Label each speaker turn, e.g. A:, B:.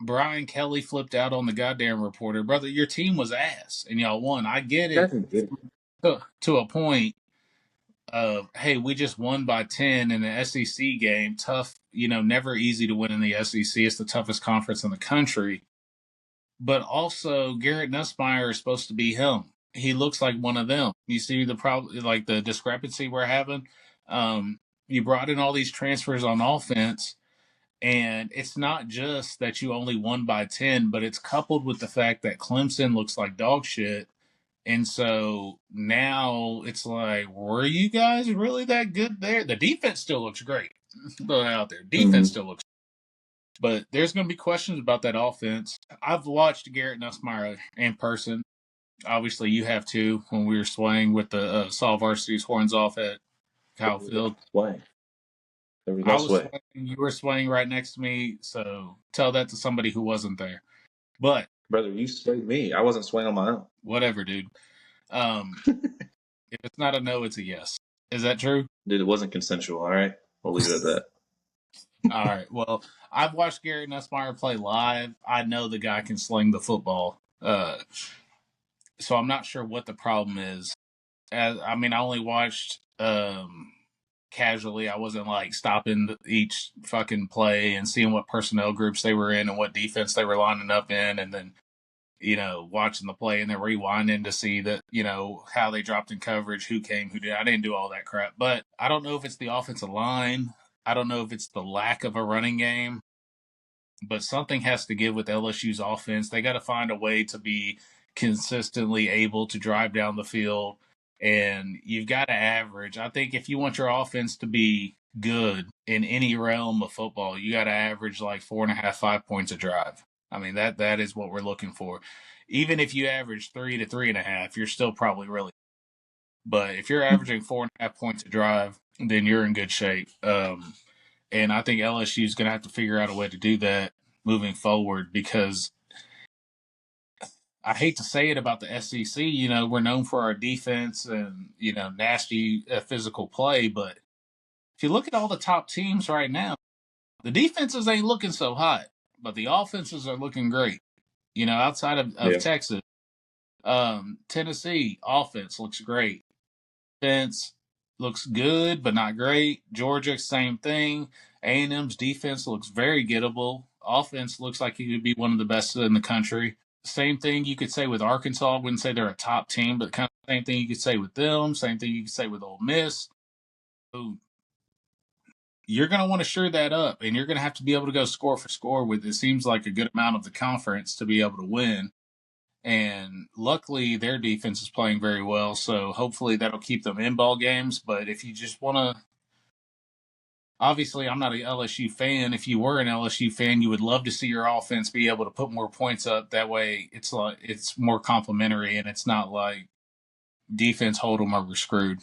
A: Brian Kelly flipped out on the goddamn reporter. Brother, your team was ass and y'all won. I get it
B: That's good.
A: to a point of, hey, we just won by 10 in an SEC game. Tough, never easy to win in the SEC. It's the toughest conference in the country. But also, Garrett Nussmeier is supposed to be him. He looks like one of them. You see the problem, like the discrepancy we're having. You brought in all these transfers on offense, and it's not just that you only won by 10, but it's coupled with the fact that Clemson looks like dog shit. And so now it's like, were you guys really that good there? The defense still looks great. Throw it out there. Defense still looks, but there's going to be questions about that offense. I've watched Garrett Nussmeier in person. Obviously, you have too. When we were swaying with the Saw Varsity's horns off at Kyle Field,
B: Sway. There was
A: I
B: no
A: was
B: sway.
A: swaying. You were swaying right next to me. So tell that to somebody who wasn't there. But
B: Brother, you swayed me. I wasn't swaying on my own.
A: whatever, dude. If it's not a no, it's a yes. Is that true?
B: Dude, it wasn't consensual, all right? We'll leave it at that.
A: All right. Well, I've watched Gary Nussmeier play live. I know the guy can sling the football. So I'm not sure what the problem is. I only watched casually. I wasn't like stopping each fucking play and seeing what personnel groups they were in and what defense they were lining up in, and then watching the play and then rewinding to see that how they dropped in coverage, who came, who did. I didn't do all that crap, but I don't know if it's the offensive line. I don't know if it's the lack of a running game, but something has to give with LSU's offense. They got to find a way to be consistently able to drive down the field, and you've got to average. I think if you want your offense to be good in any realm of football, you got to average like 4.5, 5 points a drive. I mean, that is what we're looking for. Even if you average 3 to 3.5, you're still probably really. But if you're averaging 4.5 points a drive, then you're in good shape. And I think LSU is going to have to figure out a way to do that moving forward, because I hate to say it about the SEC. We're known for our defense and, nasty physical play. But if you look at all the top teams right now, the defenses ain't looking so hot, but the offenses are looking great. Outside of Texas, Tennessee offense looks great. Defense looks good, but not great. Georgia, same thing. A&M's defense looks very gettable. Offense looks like it could be one of the best in the country. Same thing you could say with Arkansas. I wouldn't say they're a top team, but kind of same thing you could say with them. Same thing you could say with Ole Miss. So you're going to want to shore that up, and you're going to have to be able to go score for score with, it seems like, a good amount of the conference to be able to win. And luckily, their defense is playing very well, so hopefully that'll keep them in ball games. But if you just want to, obviously, I'm not an LSU fan. If you were an LSU fan, you would love to see your offense be able to put more points up. That way, it's more complimentary, and it's not like defense hold them or we're screwed.